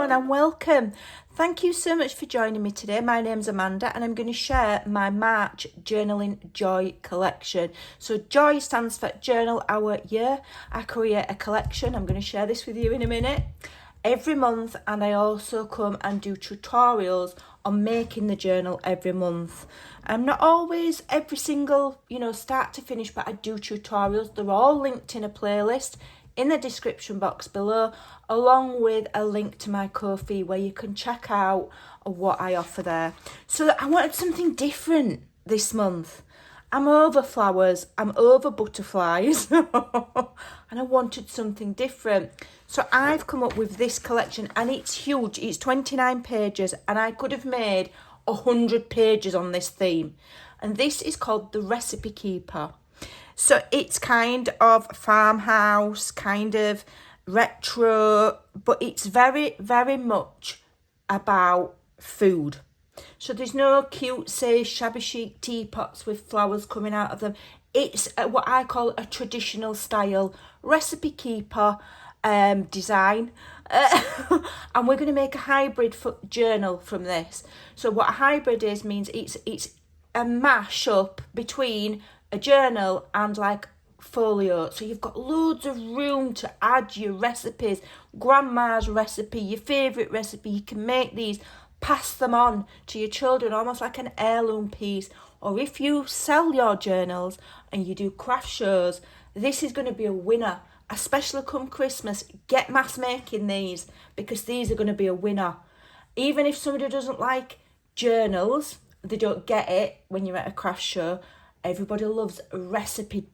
everyone and welcome. Thank you so much for joining me today. My name's Amanda and I'm going to share my March Journaling Joy collection. So Joy stands for Journal Our Year. I create a collection. I'm going to share this with you in a minute. Every month, and I also come and do tutorials on making the journal every month. I'm not always every single, start to finish, but I do tutorials. They're all linked in a playlist in the description box below, along with a link to my Ko-fi where you can check out what I offer there. So I wanted something different this month. I'm over flowers, I'm over butterflies, and I wanted something different. So I've come up with this collection, and it's huge. It's 29 pages, and I could have made 100 pages on this theme. And this is called the Recipe Keeper. So it's kind of farmhouse, kind of retro, but it's very, very much about food. So there's no cutesy, shabby chic teapots with flowers coming out of them. It's what I call a traditional style recipe keeper design. And we're going to make a hybrid journal from this. So what a hybrid is means it's a mash-up between a journal and like folio. So you've got loads of room to add your recipes, grandma's recipe, your favourite recipe. You can make these, pass them on to your children, almost like an heirloom piece. Or if you sell your journals and you do craft shows, this is going to be a winner, especially come Christmas. Get mass making these, because these are going to be a winner. Even if somebody doesn't like journals, they don't get it when you're at a craft show. Everybody loves recipe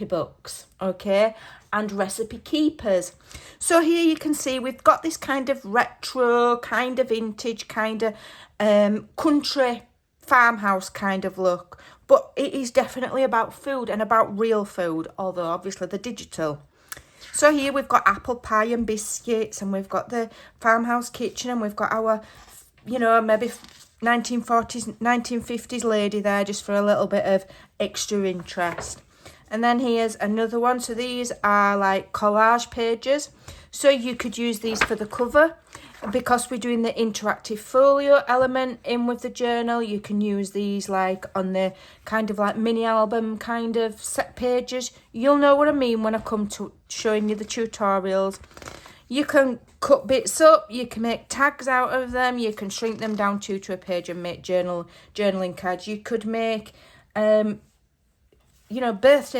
books, okay, and recipe keepers. So here you can see we've got this kind of retro, kind of vintage, kind of country farmhouse kind of look, but it is definitely about food and about real food, although obviously the digital. So here we've got apple pie and biscuits, and we've got the farmhouse kitchen, and we've got our, maybe 1940s, 1950s lady there just for a little bit of extra interest. And then here's another one. So these are like collage pages. So you could use these for the cover. Because we're doing the interactive folio element in with the journal, you can use these like on the kind of like mini album kind of set pages. You'll know what I mean when I come to showing you the tutorials. You can cut bits up, you can make tags out of them, you can shrink them down to a page and make journaling cards. You could make birthday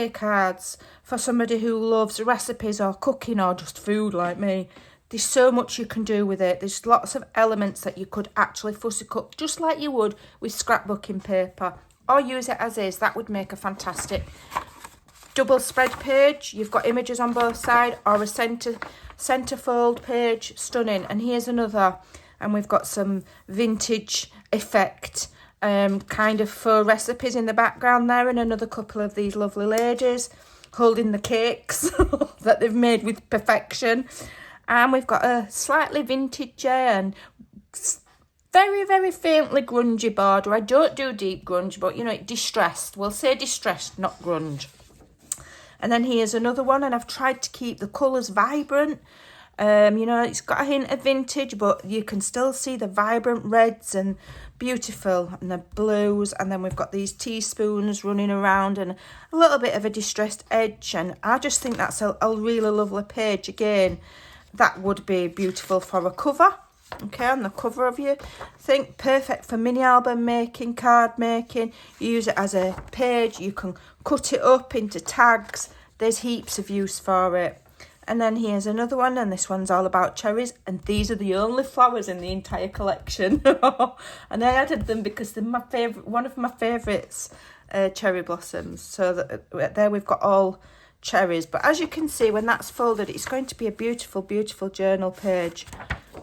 cards for somebody who loves recipes or cooking or just food like me. There's so much you can do with it. There's lots of elements that you could actually fussy cut just like you would with scrapbooking paper, or use it as is. That would make a fantastic double spread page. You've got images on both sides, or a centerfold page. Stunning. And here's another, and we've got some vintage effect kind of faux recipes in the background there, and another couple of these lovely ladies holding the cakes that they've made with perfection. And we've got a slightly vintage and very, very faintly grungy border. I don't do deep grunge, but, distressed. We'll say distressed, not grunge. And then here's another one, and I've tried to keep the colours vibrant. It's got a hint of vintage, but you can still see the vibrant reds and beautiful, and the blues. And then we've got these teaspoons running around and a little bit of a distressed edge. And I just think that's a really lovely page. Again, that would be beautiful for a cover, okay, on the cover of your thing. Perfect for mini album making, card making. You use it as a page. You can cut it up into tags. There's heaps of use for it. And then here's another one, and this one's all about cherries, and these are the only flowers in the entire collection. And I added them because they're my favourite, one of my favourites, cherry blossoms. So there we've got all cherries. But as you can see, when that's folded, it's going to be a beautiful, beautiful journal page,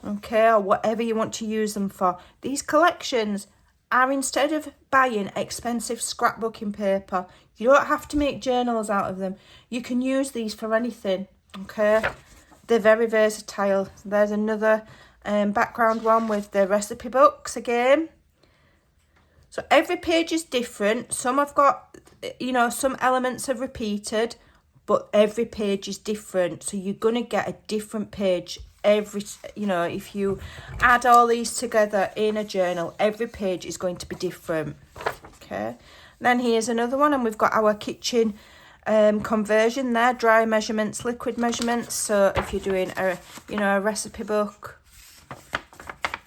okay, or whatever you want to use them for. These collections are, instead of buying expensive scrapbooking paper, you don't have to make journals out of them. You can use these for anything, okay. They're very versatile. There's another background one with the recipe books again. So every page is different. Some have got, some elements are repeated, but every page is different. So you're going to get a different page if you add all these together in a journal, every page is going to be different. Okay, then here's another one, and we've got our kitchen conversion there, dry measurements, liquid measurements. So if you're doing a recipe book,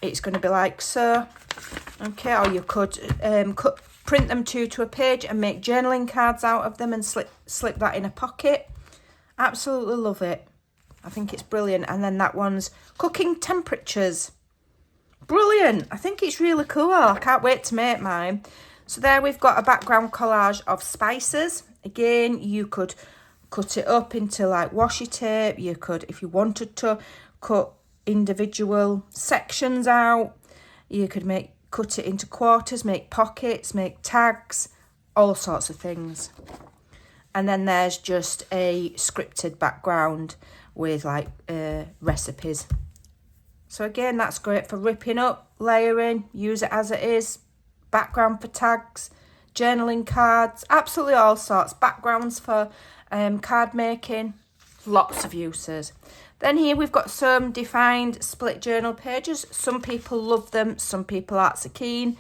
it's going to be like so. Okay, or you could print them to a page and make journaling cards out of them and slip that in a pocket. Absolutely love it. I think it's brilliant. And then that one's cooking temperatures. Brilliant. I think it's really cool. I can't wait to make mine. So there we've got a background collage of spices. Again, you could cut it up into like washi tape. You could, if you wanted to, cut individual sections out. You could cut it into quarters, make pockets, make tags, all sorts of things. And then there's just a scripted background with like recipes. So again, that's great for ripping up, layering, use it as it is, background for tags, journaling cards, absolutely all sorts, backgrounds for card making, lots of uses. Then here we've got some defined split journal pages. Some people love them, some people aren't so keen,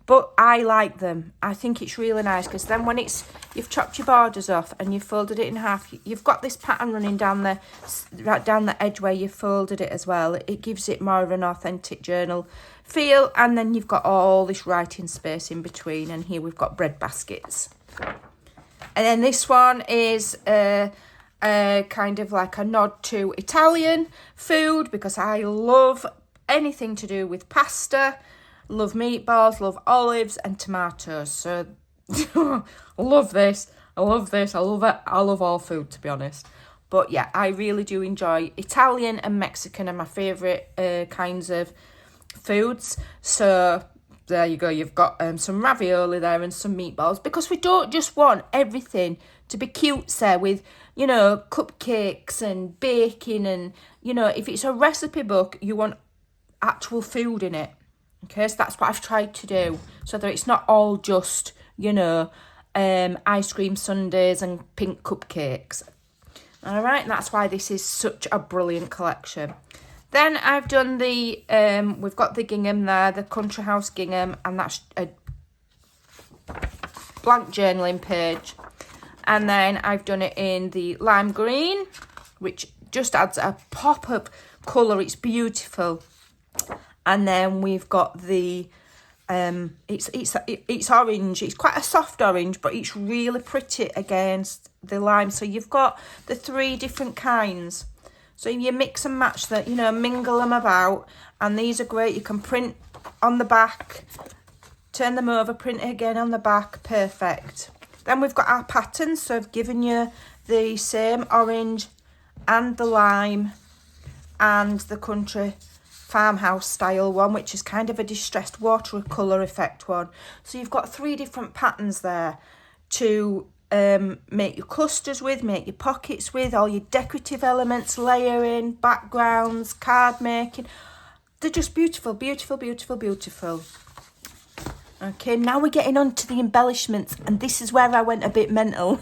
but I like them. I think it's really nice because then when you've chopped your borders off and you've folded it in half, you've got this pattern running right down the edge where you folded it as well. It gives it more of an authentic journal feel, and then you've got all this writing space in between, and here we've got bread baskets. And then this one is kind of like a nod to Italian food, because I love anything to do with pasta, love meatballs, love olives and tomatoes. So I love this. I love it. I love all food, to be honest. But yeah, I really do enjoy Italian and Mexican are my favourite kinds of foods. So there you go. You've got some ravioli there and some meatballs, because we don't just want everything to be cutesy with, cupcakes and baking, and, if it's a recipe book, you want actual food in it. Okay, so that's what I've tried to do, so that it's not all just, ice cream sundaes and pink cupcakes. All right, and that's why this is such a brilliant collection. Then I've done we've got the gingham there, the Country House gingham, and that's a blank journaling page. And then I've done it in the lime green, which just adds a pop of colour. It's beautiful. And then we've got the it's orange. It's quite a soft orange, but it's really pretty against the lime. So you've got the 3 different kinds. So you mix and match that, mingle them about. And these are great. You can print on the back, turn them over, print it again on the back. Perfect. Then we've got our patterns. So I've given you the same orange and the lime and the country farmhouse style one, which is kind of a distressed watercolour effect one. So you've got 3 different patterns there to make your clusters with, make your pockets with, all your decorative elements, layering, backgrounds, card making. They're just beautiful, beautiful, beautiful, beautiful. Okay, now we're getting on to the embellishments, and this is where I went a bit mental.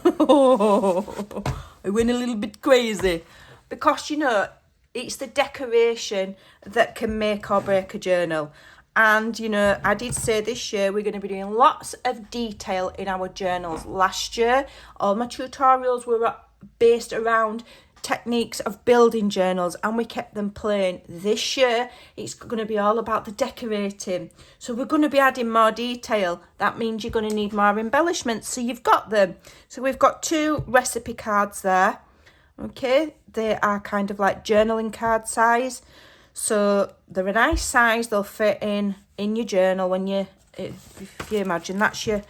I went a little bit crazy, because, it's the decoration that can make or break a journal. And, I did say this year we're going to be doing lots of detail in our journals. Last year, all my tutorials were based around techniques of building journals, and we kept them plain. This year, it's going to be all about the decorating. So we're going to be adding more detail. That means you're going to need more embellishments. So you've got them. So we've got 2 recipe cards there. Okay, they are kind of like journaling card size. So they're a nice size. They'll fit in your journal when if you imagine that's your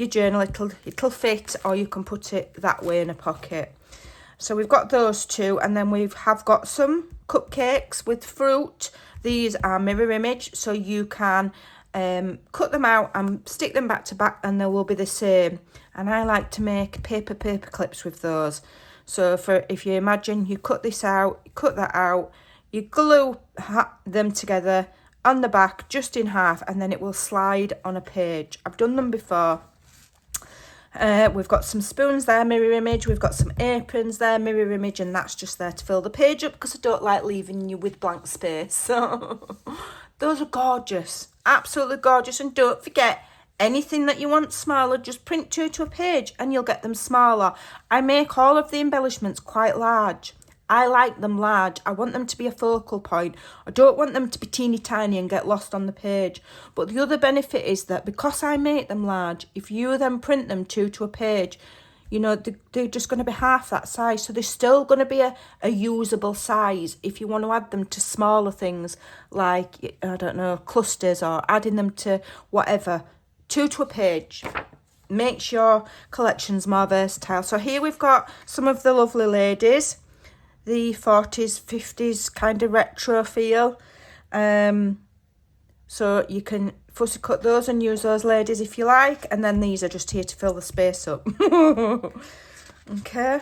journal. It'll fit, or you can put it that way in a pocket. So we've got those 2, and then we have got some cupcakes with fruit. These are mirror image, so you can cut them out and stick them back to back, and they will be the same. And I like to make paper clips with those. So if you imagine you cut this out, you cut that out, you glue them together on the back just in half, and then it will slide on a page. I've done them before. We've got some spoons there, mirror image. We've got some aprons there, mirror image, and that's just there to fill the page up because I don't like leaving you with blank space. So those are gorgeous, absolutely gorgeous. And don't forget, anything that you want smaller, just print two to a page and you'll get them smaller. I make all of the embellishments quite large. I like them large. I want them to be a focal point. I don't want them to be teeny tiny and get lost on the page. But the other benefit is that because I make them large, if you then print them two to a page, you know, they're just going to be half that size. So they're still going to be a usable size if you want to add them to smaller things like, I don't know, clusters or adding them to whatever. Two to a page. Makes your collections more versatile. So here we've got some of the lovely ladies. The 40s, 50s kind of retro feel. So you can fussy cut those and use those ladies if you like. And then these are just here to fill the space up. Okay.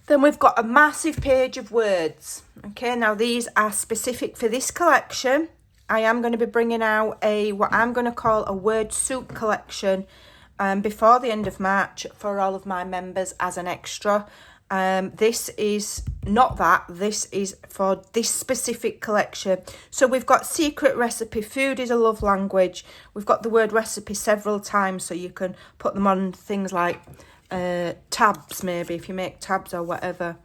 Then we've got a massive page of words. Okay, now these are specific for this collection. I am going to be bringing out what I'm going to call a word soup collection before the end of March for all of my members as an extra. This is not that, this is for this specific collection. So we've got secret recipe, food is a love language. We've got the word recipe several times so you can put them on things like tabs, maybe if you make tabs or whatever.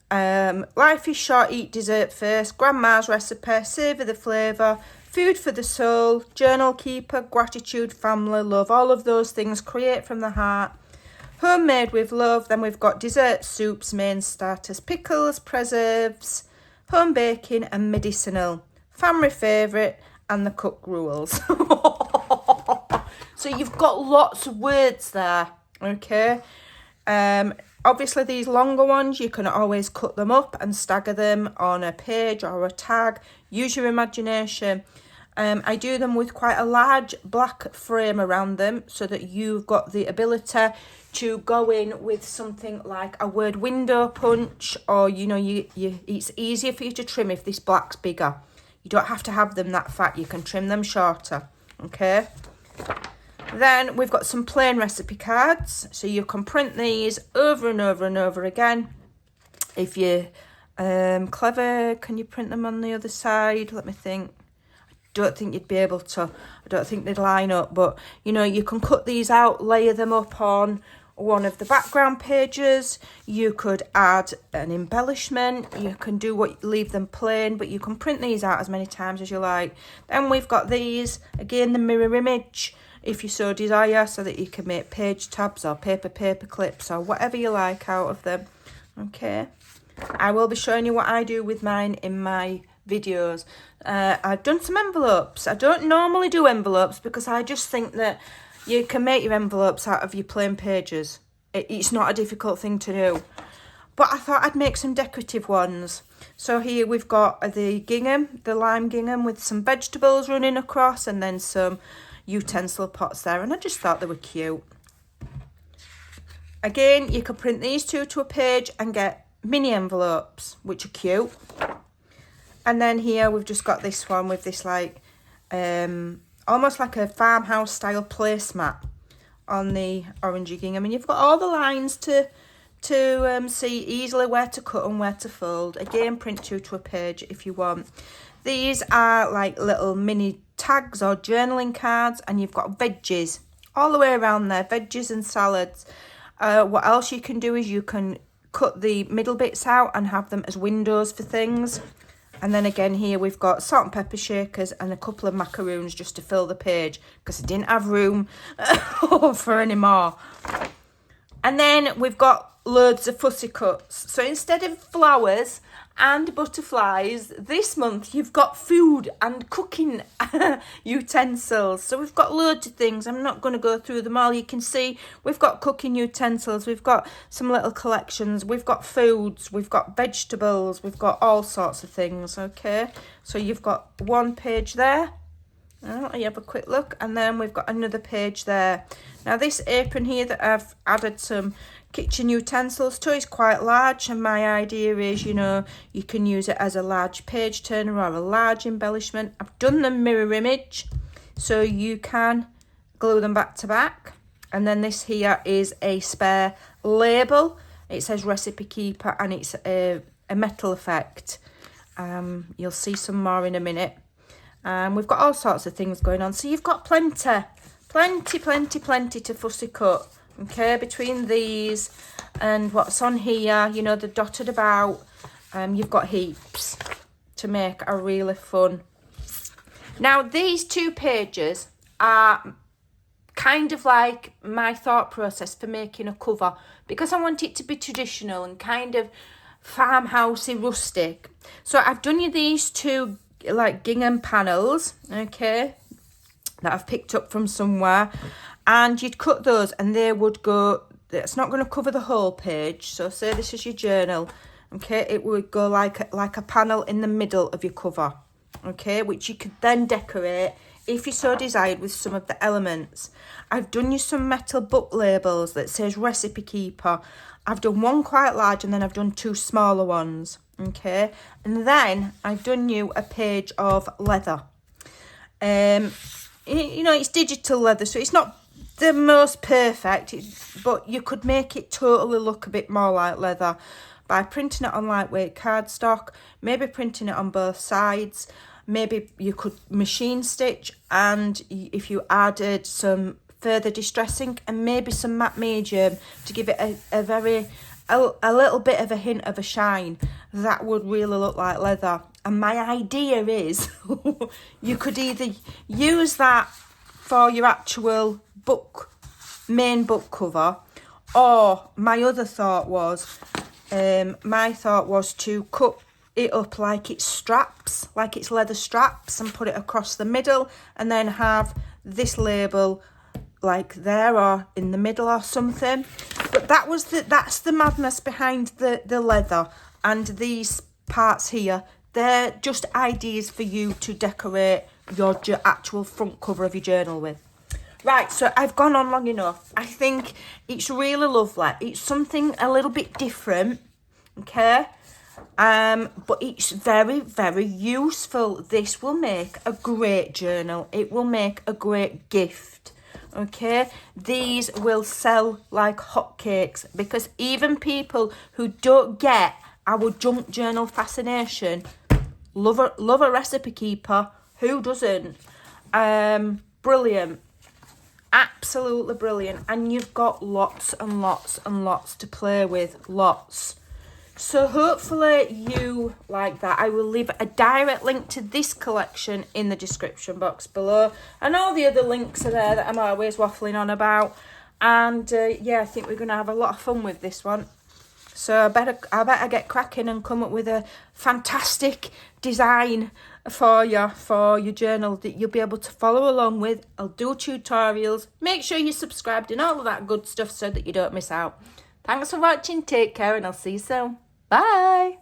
Life is short, eat dessert first, grandma's recipe, savour the flavour, food for the soul, journal keeper, gratitude, family, love, all of those things, create from the heart. Homemade with love. Then we've got dessert, soups, main starters, pickles, preserves, home baking and medicinal, family favourite and the cook rules. So you've got lots of words there, okay? Obviously these longer ones, you can always cut them up and stagger them on a page or a tag. Use your imagination. I do them with quite a large black frame around them so that you've got the ability to go in with something like a word window punch, or you know, it's easier for you to trim if this black's bigger. You don't have to have them that fat, you can trim them shorter, okay? Then we've got some plain recipe cards, so you can print these over and over and over again. If you're clever, can you print them on the other side? Let me think. Don't think you'd be able to. I don't think they'd line up, but you know, you can cut these out, layer them up on one of the background pages. You could add an embellishment. You can do leave them plain, but you can print these out as many times as you like. Then we've got these, again, the mirror image, if you so desire, so that you can make page tabs or paper clips or whatever you like out of them. Okay, I will be showing you what I do with mine in my videos. I've done some envelopes. I don't normally do envelopes because I just think that you can make your envelopes out of your plain pages. It's not a difficult thing to do. But I thought I'd make some decorative ones. So here we've got the gingham, the lime gingham with some vegetables running across and then some utensil pots there. And I just thought they were cute. Again, you can print these two to a page and get mini envelopes, which are cute. And then here we've just got this one with this like almost like a farmhouse style placemat on the orangey gingham, and you've got all the lines to see easily where to cut and where to fold. Again, print two to a page if you want. These are like little mini tags or journaling cards, and you've got veggies all the way around there, veggies and salads. What else you can do is you can cut the middle bits out and have them as windows for things. And then again here we've got salt and pepper shakers and a couple of macaroons just to fill the page because I didn't have room for any more. And then we've got loads of fussy cuts. So instead of flowers and butterflies, this month you've got food and cooking utensils. So we've got loads of things. I'm not going to go through them all. You can see we've got cooking utensils, we've got some little collections, we've got foods, we've got vegetables, we've got all sorts of things, okay? So you've got one page there. You have a quick look, and then we've got another page there. Now this apron here that I've added some kitchen utensils to is quite large, and my idea is, you know, you can use it as a large page turner or a large embellishment. I've done the mirror image so you can glue them back to back. And then this here is a spare label. It says Recipe Keeper, and it's a metal effect. You'll see some more in a minute. We've got all sorts of things going on. So you've got plenty to fussy cut. Okay, between these and what's on here, you know, the dotted about, you've got heaps to make a really fun. Now, these 2 pages are kind of like my thought process for making a cover, because I want it to be traditional and kind of farmhousey, rustic. So I've done you these 2 like gingham panels, okay, that I've picked up from somewhere, and you'd cut those and they would go, it's not going to cover the whole page. So say this is your journal, okay, it would go like a panel in the middle of your cover, okay, which you could then decorate if you so desired with some of the elements. I've done you some metal book labels that says Recipe Keeper. I've done one quite large, and then I've done 2 smaller ones, okay, and then I've done you a page of leather. You know, it's digital leather, so it's not the most perfect, but you could make it totally look a bit more like leather by printing it on lightweight cardstock, maybe printing it on both sides. Maybe you could machine stitch, and if you added some further distressing and maybe some matte medium to give it a little bit of a hint of a shine, that would really look like leather. And my idea is you could either use that for your actual main book cover, or my other thought was, to cut it up like it's straps, like it's leather straps, and put it across the middle, and then have this label like there or in the middle or something. But that's the madness behind the leather, and these parts here, they're just ideas for you to decorate your actual front cover of your journal with. Right, so I've gone on long enough. I think it's really lovely. It's something a little bit different, okay? But it's very, very useful. This will make a great journal. It will make a great gift, okay? These will sell like hotcakes, because even people who don't get our junk journal fascination love a recipe keeper. Who doesn't? Brilliant. Absolutely brilliant. And you've got lots and lots and lots to play with. Lots. So hopefully you like that. I will leave a direct link to this collection in the description box below. And all the other links are there that I'm always waffling on about. And yeah, I think we're going to have a lot of fun with this one. So I better get cracking and come up with a fantastic design for your journal that you'll be able to follow along with. I'll do tutorials. Make sure you're subscribed and all of that good stuff so that you don't miss out. Thanks for watching. Take care, and I'll see you soon. Bye.